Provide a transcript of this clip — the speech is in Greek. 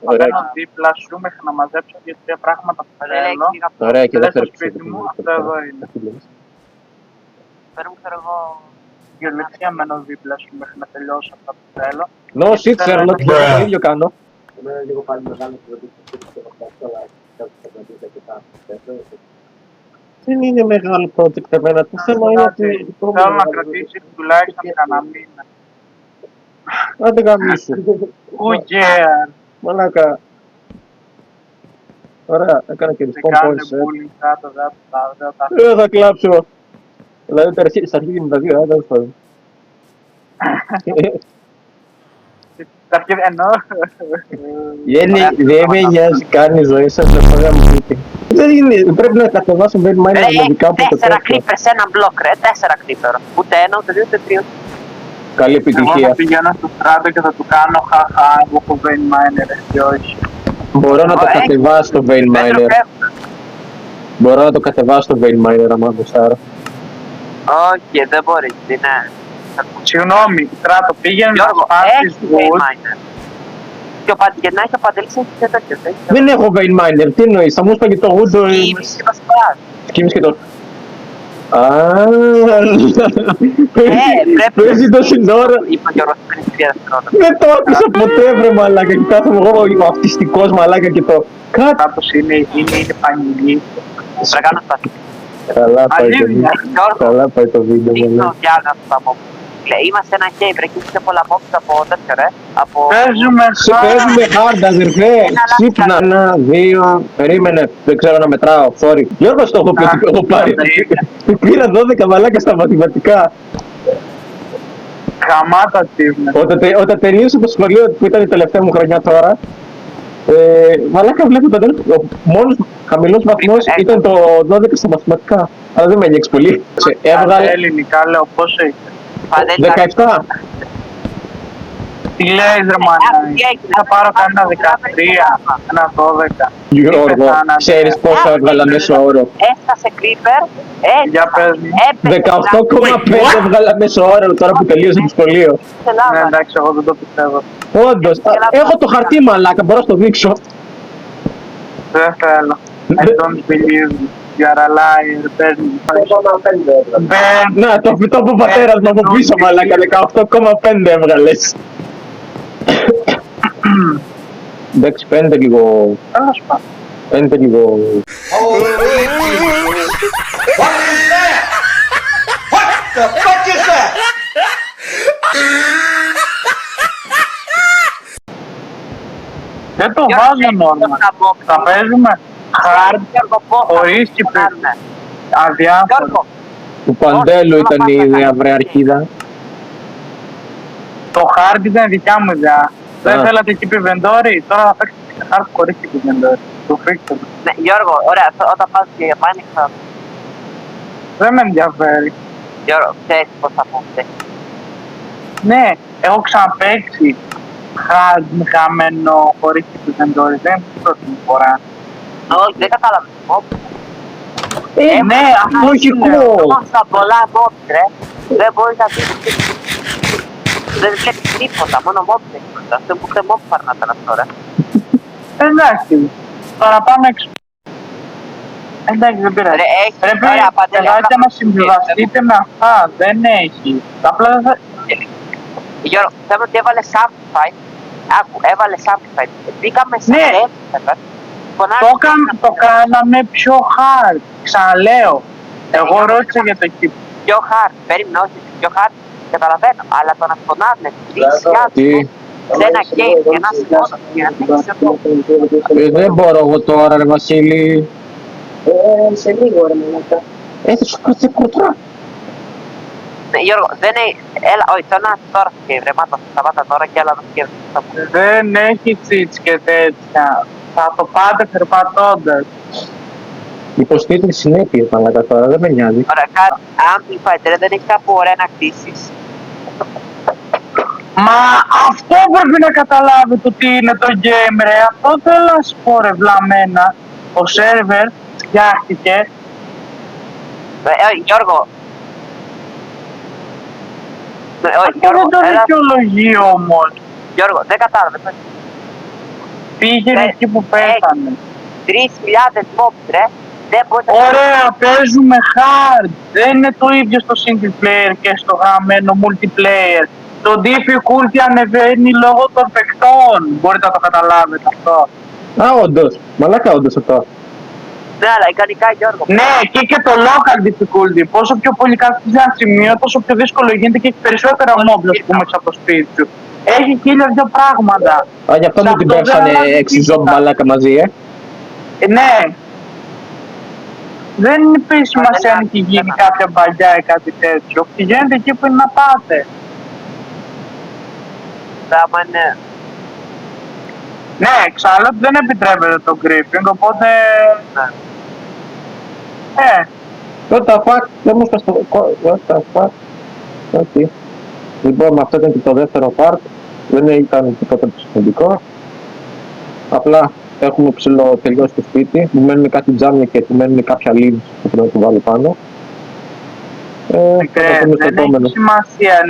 θα μπαίνω δίπλα σου μέχρι να μαζέψω 2-3 πράγματα που θέλω. Ωραία, και Λες στο δεύτερο σπίτι μου, αυτό εδώ είναι. Παίρνω, ξέρω εγώ. Γεωλεξία μένω δίπλα σου μέχρι να τελειώσω αυτά που θέλω. No shit, Sherlock, και εγώ το ίδιο κάνω. Εμένα λίγο πάλι μεγάλο αλλά Δεν είναι μεγάλο project εμένα, το θέμα είναι ότι... Θέλω να κρατήσει τουλάχιστον κανένα μήνα. Άντε γαμίσου. Κουκέα. Μαλάκα. Ωραία, έκανα και Σε respawn κάνουν points. bullying κάτω, δεν τα Θα κλάψω. Δηλαδή στα αρχίδια με τα δύο, τέλος πάντων. Τα αρχίδια εννοώ. Γέννη, δεν με νοιάζει καν η ζωή σας, δεν θα μου πείτε. Δεν είναι, πρέπει να κατεβάσω Vein Miner λογικά από το 4 τέτοιο. creeper σε ένα μπλοκ, ρε. 4 creeper. Ούτε ένα, ούτε δύο, ούτε τρία. Καλή Εγώ θα επιτυχία. πηγαίνω στο στράτο και θα του κάνω χαχά, εγώ έχω Vein Miner, εσύ όχι. Μπορώ να το κατεβάσω το Vein Miner. Μπορώ να το κατεβάσω το Vein Miner άμα γουστάρω. Όχι, δεν μπορεί. Είναι. Συγγνώμη, στράτο, πήγαινε να Γιώργο, σπάσεις έχει Vein wood. Miner. Και να έχει ο Παντελής έχει και τέτοιο. Δεν έχω Vein Miner, τι εννοείς, θα μου σπάγει το wood. Σκύμεις και θα σπάς. Σκύμεις και το... Πρέπει Παίζει το σύνορα. Είπα και ο Ρώσος πριν 3 δευτερόλεπτα. Δεν το άκουσα ποτέ βρε μαλάκα και κάθομαι εγώ ο αυτιστικός μαλάκα και το... Κάτω. Κάπως είναι πανηγή. Πρέπει να κάνω σπάση. Καλά πάει το Αλήθεια. βίντεο. Καλά πάει το βίντεο Δείχνω μαλάκα. διάγραφο στα mob. Λέει, είμαστε ένα cave, ρε, και είσαι πολλά mobs από τέτοιο, ρε. Από... Παίζουμε Παίζουμε hard αδερφέ. Ξύπνα. 1, 2, περίμενε. Δεν ξέρω να μετράω. Sorry. Γιώργος το έχω πει ότι έχω πάρει. Πήρα 12 μαλάκα στα μαθηματικά. Γαμάτα achievement. Όταν τελείωσε το σχολείο που ήταν η τελευταία μου χρονιά τώρα, μαλάκα βλέπω το τέλος, ο μόνος χαμηλός βαθμός ήταν το 12 στα μαθηματικά. Αλλά δεν με ένιωξε πολύ. Έβγαλε Ελληνικά λέω πόσο είσαι. 17. Τι λέει ρε μάνα, θα πάρω κανένα 13, ένα 12. Γιώργο, ξέρεις πόσο έβγαλα μέσο όρο. Έφτασε creeper, Για πες μου. 18,5 έβγαλα μέσο όρο τώρα που τελείωσε το σχολείο. Ναι εντάξει, εγώ δεν το πιστεύω. Όντως, έχω το χαρτί μαλάκα, μπορώ να στο δείξω. Δεν θέλω. I don't believe you. You're a liar. Πες μου. Να, το φυτό από πατέρας μου από πίσω μαλάκα, 18,5 έβγαλες. Εντάξει, φαίνεται λίγο... Τέλος πάντων. Φαίνεται λίγο... Δεν το βάζω νόρμα. Θα παίζουμε hard, χωρίς κυπήρ. Αδιάφορο. Του Παντέλου ήταν η ιδέα βρε αρχίδα. Το hard ήταν δικιά μου ιδέα. Δεν θέλατε keep inventory, τώρα θα παίξετε hard χωρίς keep inventory. Το φίξτε. Ναι, Γιώργο, ωραία, όταν πας και Minecraft, Δεν με ενδιαφέρει. Γιώργο, ξέρεις πώς θα πούμε. Ναι, έχω ξαναπαίξει hard με χαμένο χωρίς keep inventory. Δεν είναι η πρώτη μου φορά. Όχι, δεν κατάλαβες. Ναι, αυτό λογικό. Στα πολλά mobs, ρε. Δεν μπορείς να δεις. Δεν βλέπεις τίποτα, μόνο mobs έχεις. Αυτό που ούτε mobs παρνάτε τώρα. Εντάξει, παραπάνω έξω. Εντάξει, δεν πειράζει. Ρε, έχεις, Πρέπει ωραία, Παντελή, να θα- συμβιβαστείτε με αυτά. Δεν έχει. Απλά δεν θα... Γιώργο, θέλω ότι έβαλες Amplified. Άκου, έβαλες Amplified. Μπήκαμε σε Ναι. server. Το κάναμε πιο hard. Ξαναλέω. Εγώ ρώτησα για το keep. Πιο hard, περίμενε, όχι, πιο hard, καταλαβαίνω. Αλλά το να φωνάζουν τρεις Τι, άνθρωποι σε ένα game και να σηκώνουν και να δείξεις αυτό. δεν μπορώ εγώ τώρα ρε Βασίλη. Σε λίγο ρε μαλάκα. Έθεσαι κάτσε κουρτρά. Ναι, Γιώργο, δεν είναι... Έλα, όχι, το να είσαι τώρα στο game, ρε Μάτο, σταμάτα τώρα και έλα να σκέφτεσαι. Δεν έχει cheats και τέτοια. Θα το πάτε περπατώντας. Υποστήριζε συνέπειες μαλάκα τώρα, δεν με νοιάζει. Ωραία, κάτι Amplified, ρε, δεν έχει κάπου ωραία να κτίσεις. Μα αυτό πρέπει να καταλάβετε ότι είναι το game ρε. Αυτό θέλω να σου πω ρε βλαμμένα. Ο σερβερ φτιάχτηκε. Γιώργο. Αυτό δεν το δικαιολογεί όμως. Γιώργο, δεν κατάλαβες. Πήγαινε εκεί που πέθανε. 3.000 mobs, ρε. Δεν μπορείς να... Ωραία, παίζουμε hard. Δεν είναι το ίδιο στο single player και στο γαμμένο multiplayer. Το difficulty ανεβαίνει λόγω των παικτών. Μπορείτε να το καταλάβετε αυτό. Α, όντως. Μαλάκα όντως αυτό. Ναι, αλλά ικανικά, Γιώργο. Ναι, και το local difficulty. Πόσο πιο πολύ κάθεσαι σε ένα σημείο, τόσο πιο δύσκολο γίνεται και έχει περισσότερα mobs, ας πούμε, από το σπίτι σου. Έχει 1002 πράγματα. Α, γι' αυτό Σε μου την αυτό δεν πέσανε αλλάζει 6 ζόμπ τίποτα. μαλάκα μαζί, Ναι. Δεν έχει σημασία αν έχει γίνει κάποια παλιά ή κάτι τέτοιο. Πηγαίνετε εκεί που είναι να πάτε. Άμα είναι... Ναι, εξάλλου δεν επιτρέπεται το gripping, οπότε... Ναι. What the fuck, δεν μου είπες το... What the fuck. Όχι. Λοιπόν, αυτό ήταν και το δεύτερο part. Δεν ήταν τίποτα το σημαντικό. Απλά έχουμε ψηλό τελειώσει το σπίτι. Μου μένουν κάτι τζάμια και μου μένουν κάποια leaves που πρέπει να το βάλω πάνω. Θα τα πούμε στο Δεν επόμενο. έχει σημασία αν